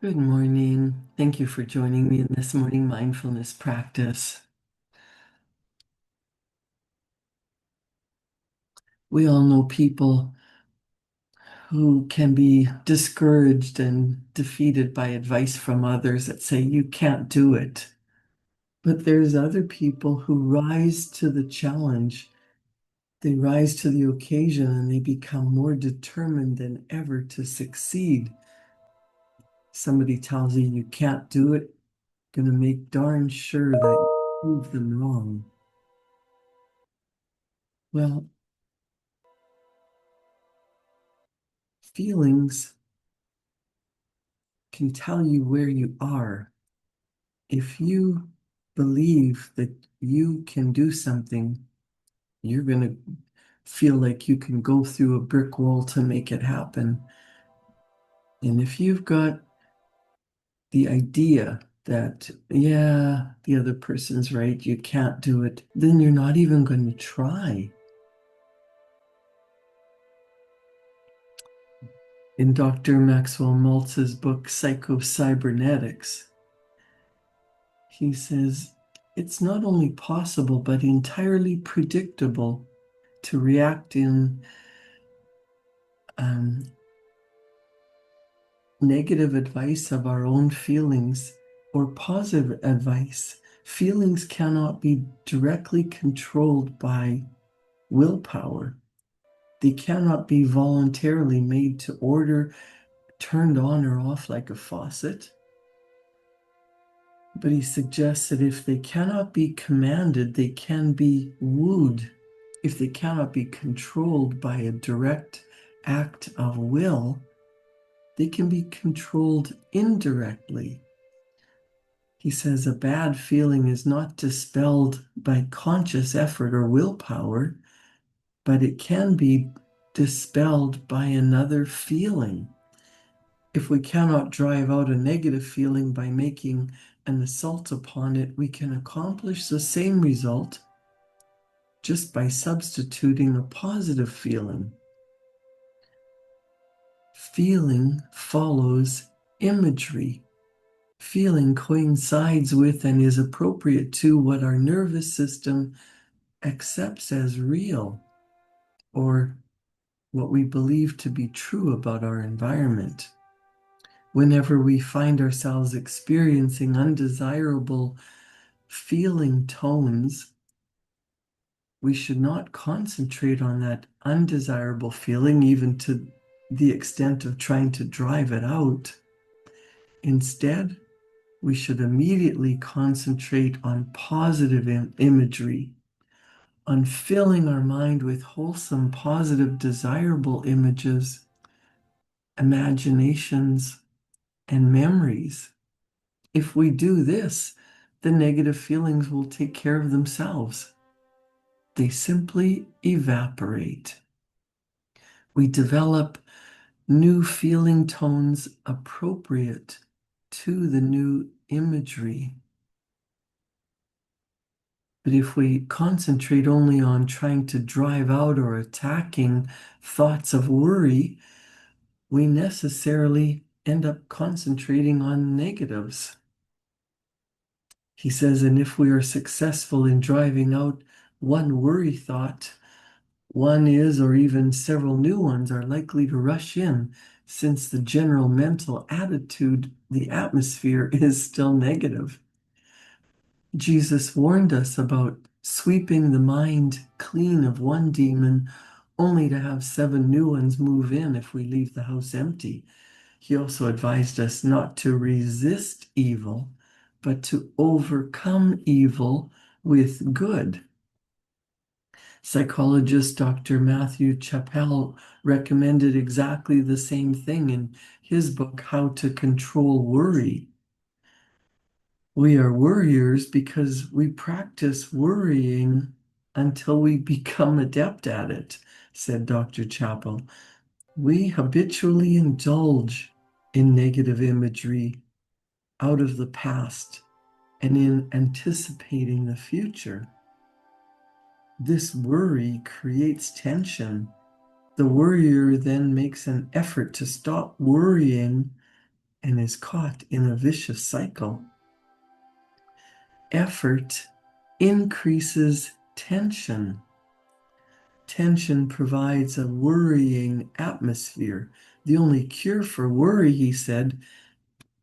Good morning. Thank you for joining me in this morning mindfulness practice. We all know people who can be discouraged and defeated by advice from others that say, you can't do it. But there's other people who rise to the challenge. They rise to the occasion and they become more determined than ever to succeed. Somebody tells you you can't do it, going to make darn sure that you prove them wrong. Well, feelings can tell you where you are. If you believe that you can do something, you're going to feel like you can go through a brick wall to make it happen. And if you've got the idea that, yeah, the other person's right, you can't do it, then you're not even going to try. In Dr. Maxwell Maltz's book, Psycho-Cybernetics, he says, it's not only possible, but entirely predictable to react in negative advice of our own feelings or positive advice. Feelings cannot be directly controlled by willpower. They cannot be voluntarily made to order, turned on or off like a faucet. But he suggests that if they cannot be commanded, they can be wooed. If they cannot be controlled by a direct act of will, they can be controlled indirectly. He says a bad feeling is not dispelled by conscious effort or willpower, but it can be dispelled by another feeling. If we cannot drive out a negative feeling by making an assault upon it, we can accomplish the same result just by substituting a positive feeling. Feeling follows imagery. Feeling coincides with and is appropriate to what our nervous system accepts as real or what we believe to be true about our environment. Whenever we find ourselves experiencing undesirable feeling tones, we should not concentrate on that undesirable feeling, even to the extent of trying to drive it out. Instead, we should immediately concentrate on positive imagery, on filling our mind with wholesome, positive, desirable images, imaginations, and memories. If we do this, the negative feelings will take care of themselves. They simply evaporate. We develop new feeling tones appropriate to the new imagery. But if we concentrate only on trying to drive out or attacking thoughts of worry, we necessarily end up concentrating on negatives. He says, and if we are successful in driving out one worry thought, one is, or even several new ones are likely to rush in, since the general mental attitude, the atmosphere, is still negative. Jesus warned us about sweeping the mind clean of one demon, only to have 7 new ones move in if we leave the house empty. He also advised us not to resist evil, but to overcome evil with good. Psychologist Dr. Matthew Chappell recommended exactly the same thing in his book, How to Control Worry. We are worriers because we practice worrying until we become adept at it, said Dr. Chappell. We habitually indulge in negative imagery out of the past and in anticipating the future. This worry creates tension. The worrier then makes an effort to stop worrying and is caught in a vicious cycle. Effort increases tension. Tension provides a worrying atmosphere. The only cure for worry, he said,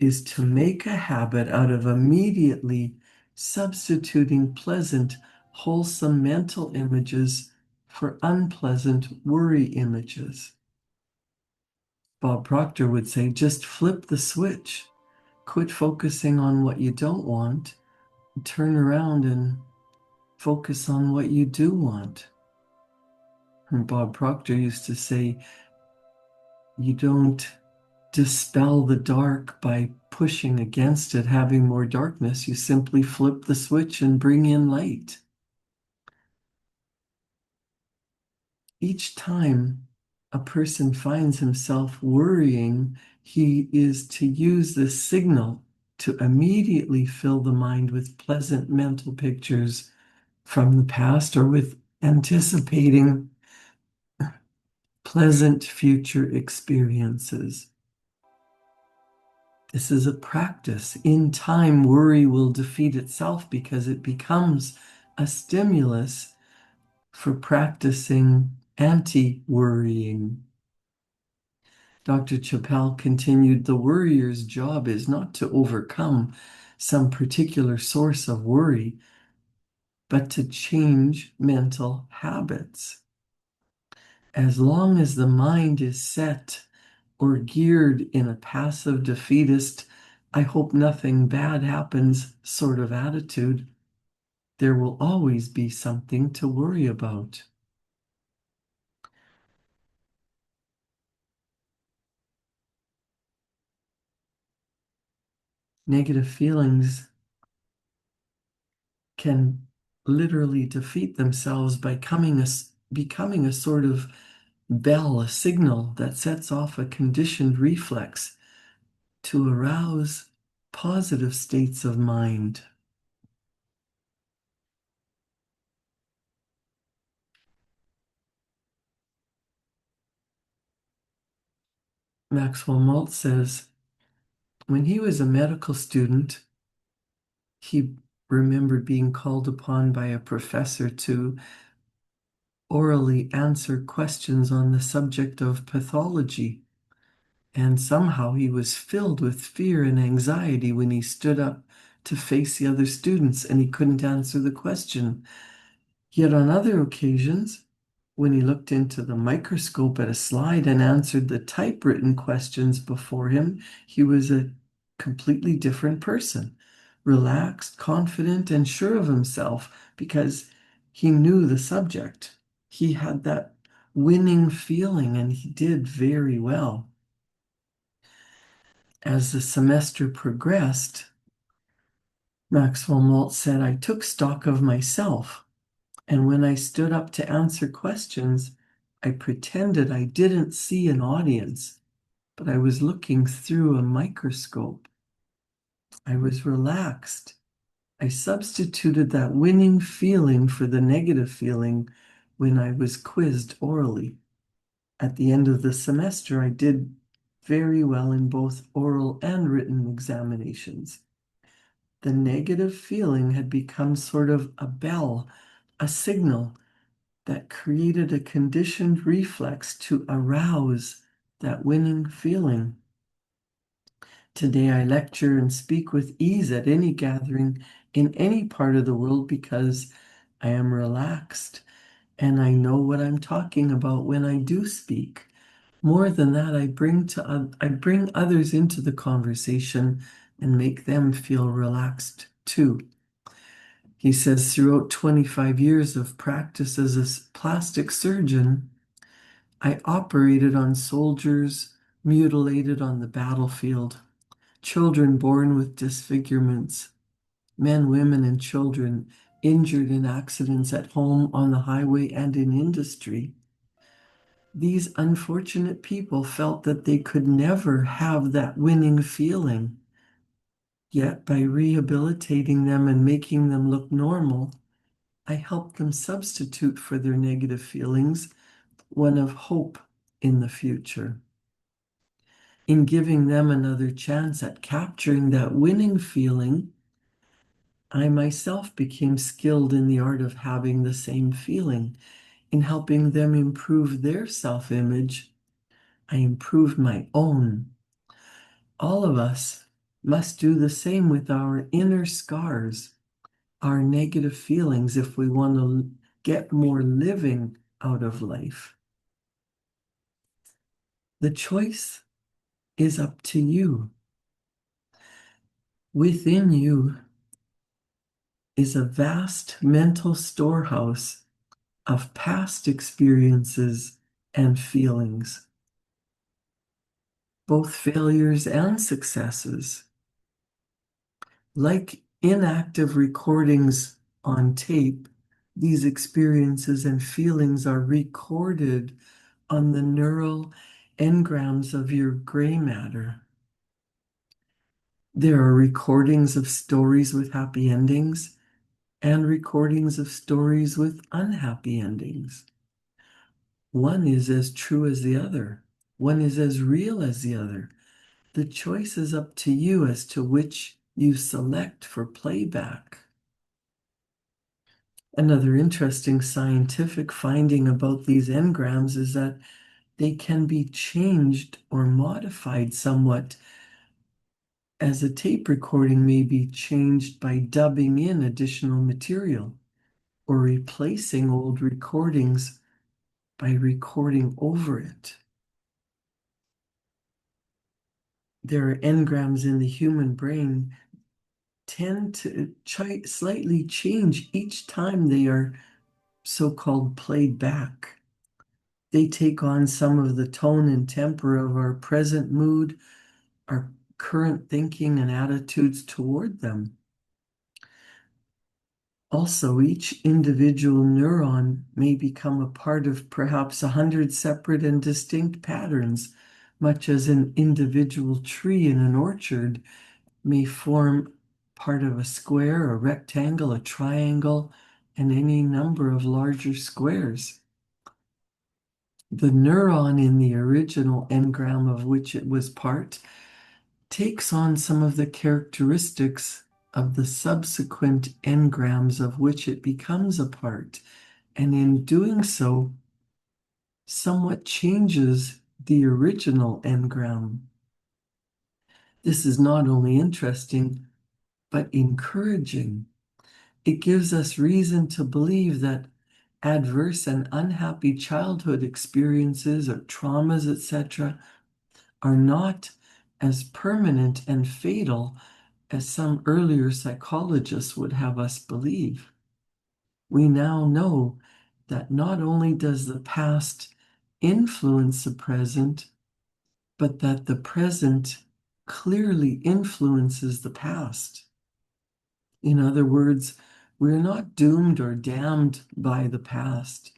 is to make a habit out of immediately substituting pleasant, wholesome mental images for unpleasant worry images. Bob Proctor would say, just flip the switch. Quit focusing on what you don't want. Turn around and focus on what you do want. And Bob Proctor used to say, you don't dispel the dark by pushing against it, having more darkness. You simply flip the switch and bring in light. Each time a person finds himself worrying, he is to use this signal to immediately fill the mind with pleasant mental pictures from the past or with anticipating pleasant future experiences. This is a practice. In time, worry will defeat itself because it becomes a stimulus for practicing anti-worrying. Dr. Chappell continued, the worrier's job is not to overcome some particular source of worry, but to change mental habits. As long as the mind is set or geared in a passive defeatist, I hope nothing bad happens sort of attitude, there will always be something to worry about. Negative feelings can literally defeat themselves by becoming a sort of bell, a signal that sets off a conditioned reflex to arouse positive states of mind. Maxwell Maltz says, when he was a medical student, he remembered being called upon by a professor to orally answer questions on the subject of pathology. And somehow he was filled with fear and anxiety when he stood up to face the other students and he couldn't answer the question. Yet on other occasions, when he looked into the microscope at a slide and answered the typewritten questions before him, he was a completely different person, relaxed, confident, and sure of himself because he knew the subject. He had that winning feeling and he did very well. As the semester progressed, Maxwell Maltz said, I took stock of myself. And when I stood up to answer questions, I pretended I didn't see an audience, but I was looking through a microscope. I was relaxed. I substituted that winning feeling for the negative feeling when I was quizzed orally. At the end of the semester, I did very well in both oral and written examinations. The negative feeling had become sort of a bell, a signal that created a conditioned reflex to arouse that winning feeling. Today, I lecture and speak with ease at any gathering in any part of the world because I am relaxed and I know what I'm talking about when I do speak. More than that, I bring others into the conversation and make them feel relaxed too. He says, throughout 25 years of practice as a plastic surgeon, I operated on soldiers mutilated on the battlefield, children born with disfigurements, men, women, and children injured in accidents at home, on the highway, and in industry. These unfortunate people felt that they could never have that winning feeling. Yet by rehabilitating them and making them look normal, I helped them substitute for their negative feelings one of hope in the future. In giving them another chance at capturing that winning feeling, I myself became skilled in the art of having the same feeling. In helping them improve their self-image, I improved my own. All of us must do the same with our inner scars, our negative feelings, if we want to get more living out of life. The choice is up to you. Within you is a vast mental storehouse of past experiences and feelings, both failures and successes. Like inactive recordings on tape, these experiences and feelings are recorded on the neural engrams of your gray matter. There are recordings of stories with happy endings and recordings of stories with unhappy endings. One is as true as the other. One is as real as the other. The choice is up to you as to which you select for playback. Another interesting scientific finding about these engrams is that they can be changed or modified somewhat, as a tape recording may be changed by dubbing in additional material or replacing old recordings by recording over it. There are engrams in the human brain tend to slightly change each time they are so-called played back. They take on some of the tone and temper of our present mood, our current thinking and attitudes toward them. Also, each individual neuron may become a part of perhaps 100 separate and distinct patterns, much as an individual tree in an orchard may form part of a square, a rectangle, a triangle, and any number of larger squares. The neuron in the original engram of which it was part takes on some of the characteristics of the subsequent engrams of which it becomes a part, and in doing so, somewhat changes the original engram. This is not only interesting, but encouraging. It gives us reason to believe that adverse and unhappy childhood experiences or traumas, etc., are not as permanent and fatal as some earlier psychologists would have us believe. We now know that not only does the past influence the present, but that the present clearly influences the past. In other words, we're not doomed or damned by the past.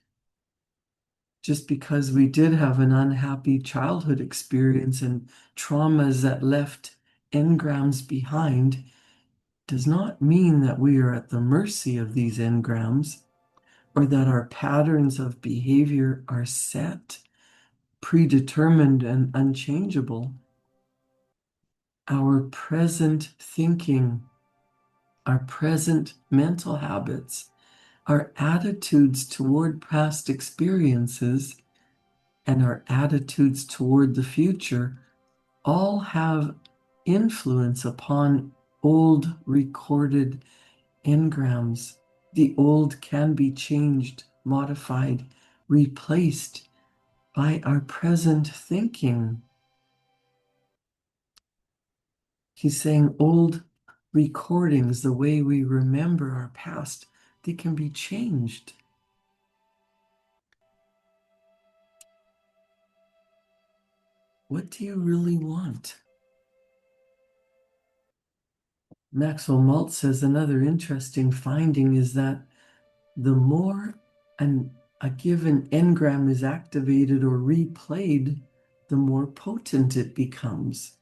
Just because we did have an unhappy childhood experience and traumas that left engrams behind does not mean that we are at the mercy of these engrams or that our patterns of behavior are set, predetermined, and unchangeable. Our present thinking, our present mental habits, our attitudes toward past experiences, and our attitudes toward the future all have influence upon old recorded engrams. The old can be changed, modified, replaced by our present thinking. He's saying old recordings, the way we remember our past, they can be changed. What do you really want? Maxwell Maltz says another interesting finding is that the more a given engram is activated or replayed, the more potent it becomes.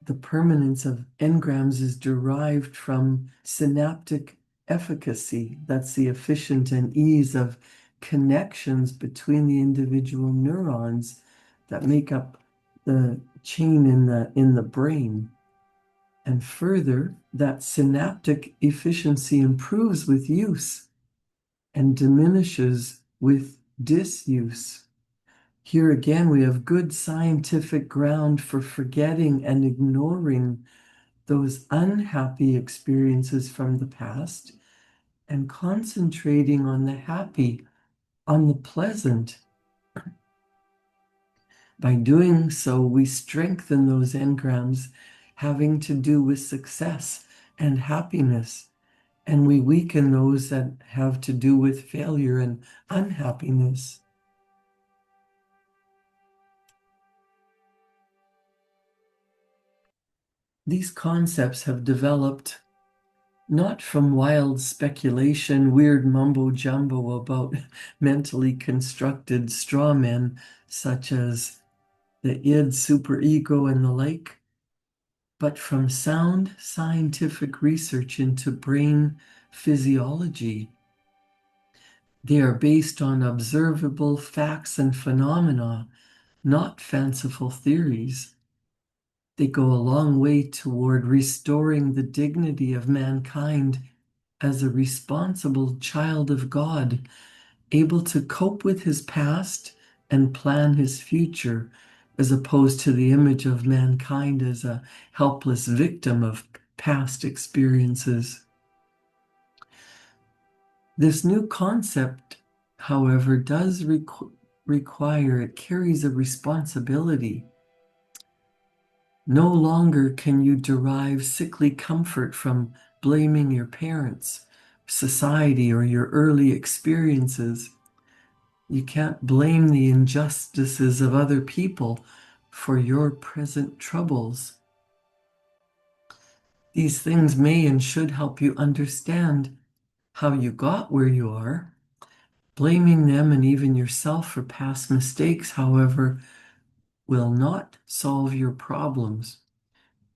The permanence of engrams is derived from synaptic efficacy. That's the efficient and ease of connections between the individual neurons that make up the chain in the brain. And further, that synaptic efficiency improves with use and diminishes with disuse. Here again, we have good scientific ground for forgetting and ignoring those unhappy experiences from the past and concentrating on the happy, on the pleasant. By doing so, we strengthen those engrams having to do with success and happiness, and we weaken those that have to do with failure and unhappiness. These concepts have developed not from wild speculation, weird mumbo jumbo about mentally constructed straw men such as the id, superego, and the like, but from sound scientific research into brain physiology. They are based on observable facts and phenomena, not fanciful theories. They go a long way toward restoring the dignity of mankind as a responsible child of God, able to cope with his past and plan his future, as opposed to the image of mankind as a helpless victim of past experiences. This new concept, however, does require, it carries a responsibility. No longer can you derive sickly comfort from blaming your parents, society, or your early experiences. You can't blame the injustices of other people for your present troubles. These things may and should help you understand how you got where you are. Blaming them and even yourself for past mistakes, however, will not solve your problems.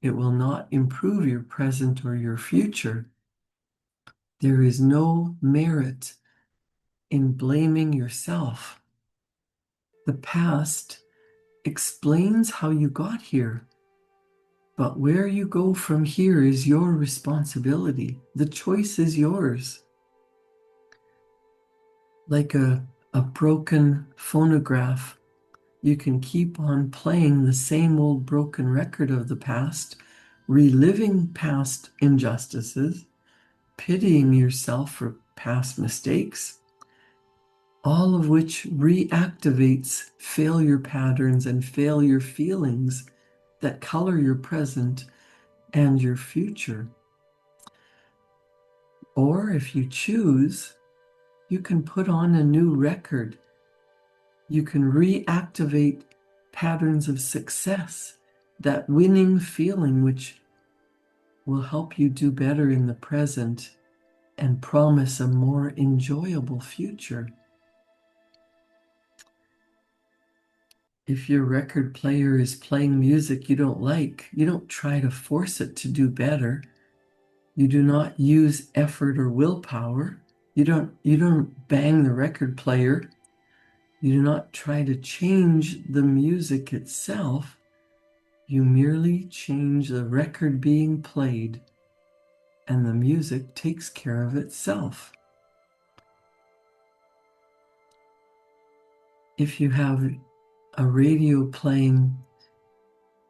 It will not improve your present or your future. There is no merit in blaming yourself. The past explains how you got here, but where you go from here is your responsibility. The choice is yours. Like a broken phonograph, you can keep on playing the same old broken record of the past, reliving past injustices, pitying yourself for past mistakes, all of which reactivates failure patterns and failure feelings that color your present and your future. Or if you choose, you can put on a new record. You can reactivate patterns of success, that winning feeling which will help you do better in the present and promise a more enjoyable future. If your record player is playing music you don't like, you don't try to force it to do better. You do not use effort or willpower. You don't bang the record player. You do not try to change the music itself. You merely change the record being played, and the music takes care of itself. If you have a radio playing,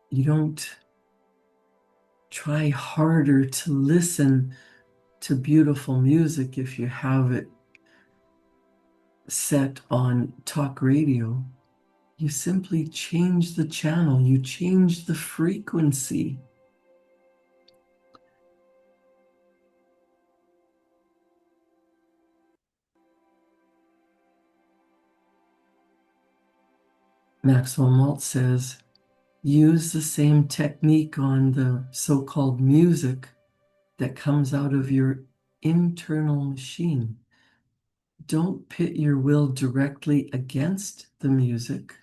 you don't try harder to listen to beautiful music if you have it set on talk radio. You simply change the channel, you change the frequency. Maxwell Maltz says, use the same technique on the so-called music that comes out of your internal machine. Don't pit your will directly against the music.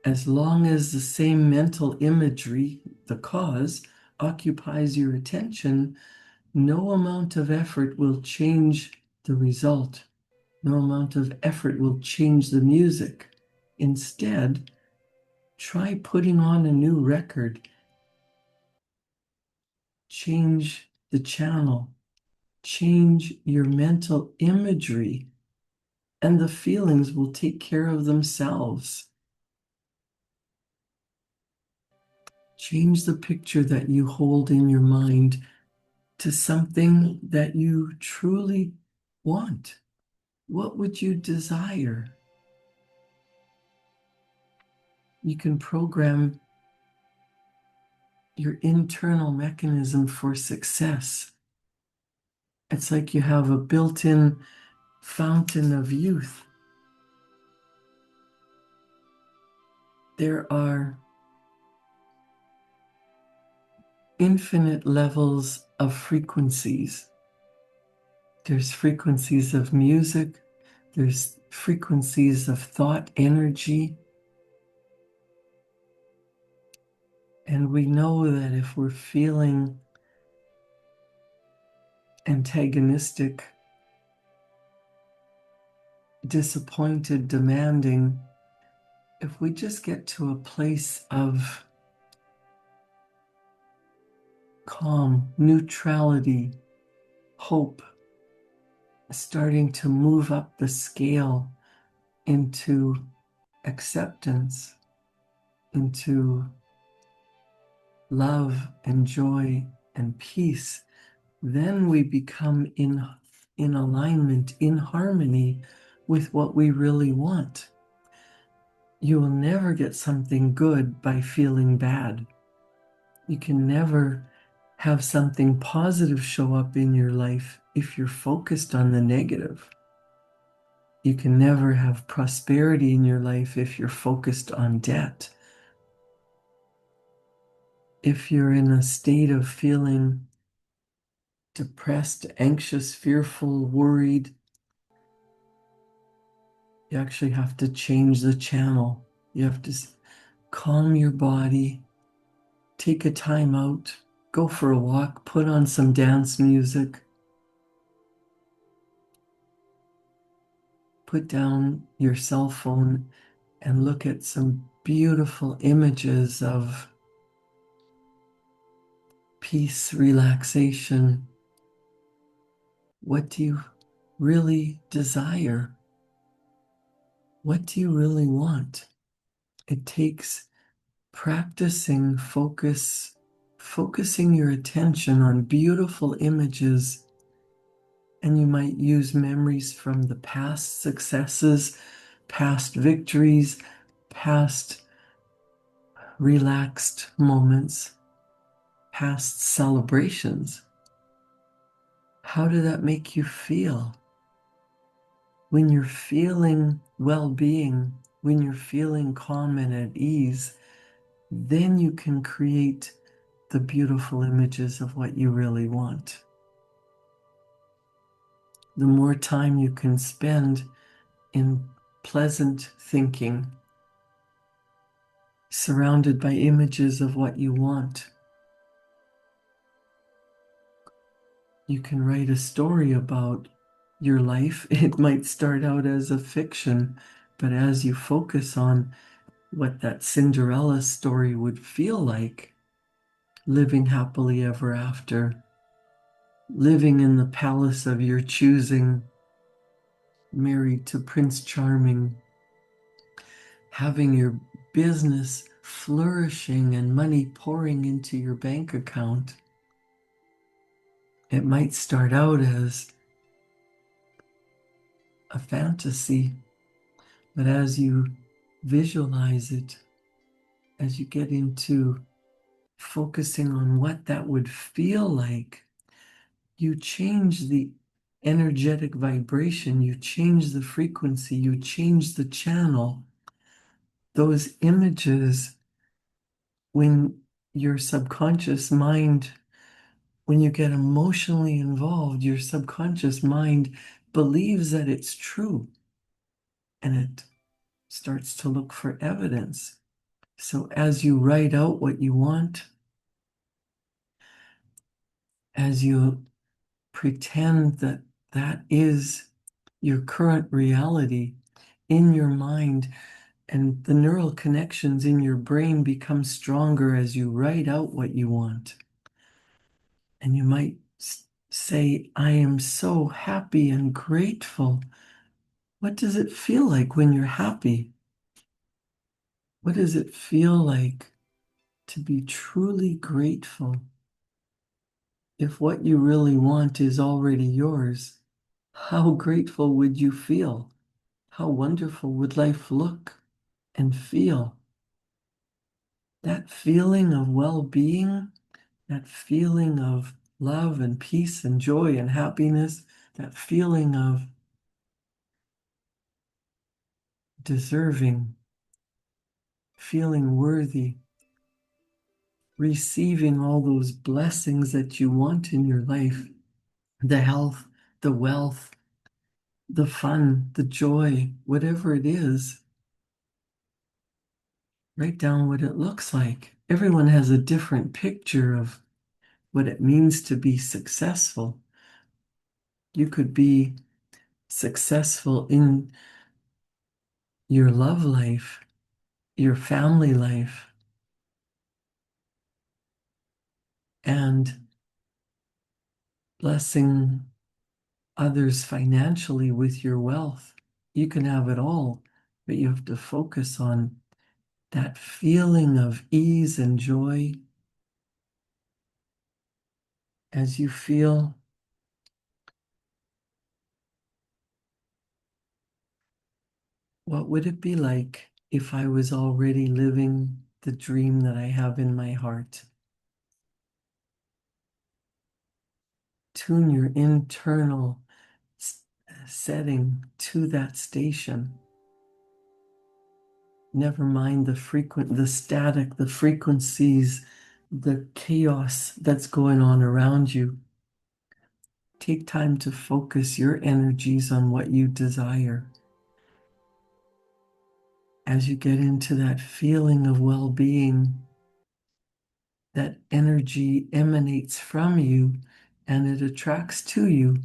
As long as the same mental imagery, the cause, occupies your attention, no amount of effort will change the result. No amount of effort will change the music. Instead, try putting on a new record. Change the channel. Change your mental imagery, and the feelings will take care of themselves. Change the picture that you hold in your mind to something that you truly want. What would you desire? You can program your internal mechanism for success. It's like you have a built-in fountain of youth. There are infinite levels of frequencies. There's frequencies of music, there's frequencies of thought energy. And we know that if we're feeling antagonistic, disappointed, demanding, if we just get to a place of calm, neutrality, hope, starting to move up the scale into acceptance, into love and joy and peace, then we become in alignment, in harmony with what we really want. You will never get something good by feeling bad. You can never have something positive show up in your life if you're focused on the negative. You can never have prosperity in your life if you're focused on debt. If you're in a state of feeling depressed, anxious, fearful, worried, you actually have to change the channel. You have to calm your body, take a time out, go for a walk, put on some dance music, put down your cell phone and look at some beautiful images of peace, relaxation. What do you really desire? What do you really want? It takes practicing focusing your attention on beautiful images, and you might use memories from the past successes, past victories, past relaxed moments, past celebrations. How did that make you feel? When you're feeling well-being, when you're feeling calm and at ease, then you can create the beautiful images of what you really want. The more time you can spend in pleasant thinking, surrounded by images of what you want, you can write a story about your life. It might start out as a fiction, but as you focus on what that Cinderella story would feel like, living happily ever after, living in the palace of your choosing, married to Prince Charming, having your business flourishing and money pouring into your bank account. It might start out as a fantasy, but as you visualize it, as you get into focusing on what that would feel like, you change the energetic vibration, you change the frequency, you change the channel. Those images, when your subconscious mind, when you get emotionally involved, your subconscious mind believes that it's true, and it starts to look for evidence. So as you write out what you want, as you pretend that that is your current reality in your mind, and the neural connections in your brain become stronger as you write out what you want. And you might say, I am so happy and grateful. What does it feel like when you're happy? What does it feel like to be truly grateful? If what you really want is already yours, how grateful would you feel? How wonderful would life look and feel? That feeling of well-being, that feeling of love and peace and joy and happiness, that feeling of deserving, feeling worthy, receiving all those blessings that you want in your life, the health, the wealth, the fun, the joy, whatever it is, write down what it looks like. Everyone has a different picture of what it means to be successful. You could be successful in your love life, your family life, and blessing others financially with your wealth. You can have it all, but you have to focus on that feeling of ease and joy as you feel what would it be like if I was already living the dream that I have in my heart. Tune your internal setting to that station. Never mind the static, the frequencies, the chaos that's going on around you. Take time to focus your energies on what you desire. As you get into that feeling of well-being, that energy emanates from you and it attracts to you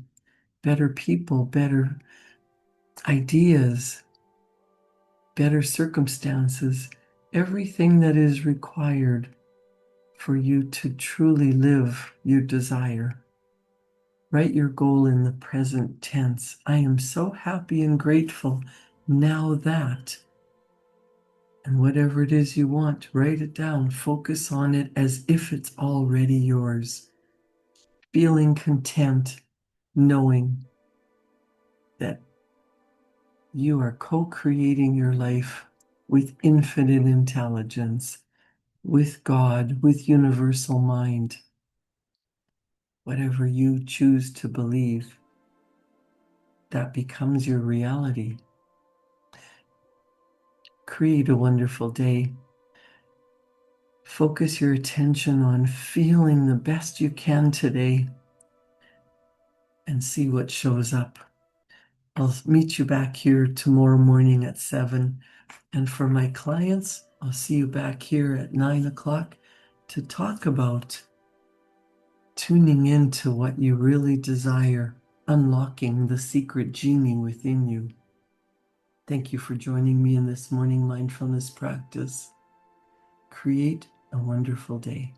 better people, better ideas, better circumstances, everything that is required for you to truly live your desire. Write your goal in the present tense. I am so happy and grateful now that. And whatever it is you want, write it down. Focus on it as if it's already yours. Feeling content, knowing that you are co-creating your life with infinite intelligence, with God, with universal mind. Whatever you choose to believe, that becomes your reality. Create a wonderful day. Focus your attention on feeling the best you can today and see what shows up. I'll meet you back here tomorrow morning at 7. And for my clients, I'll see you back here at 9 o'clock to talk about tuning into what you really desire, unlocking the secret genie within you. Thank you for joining me in this morning mindfulness practice. Create a wonderful day.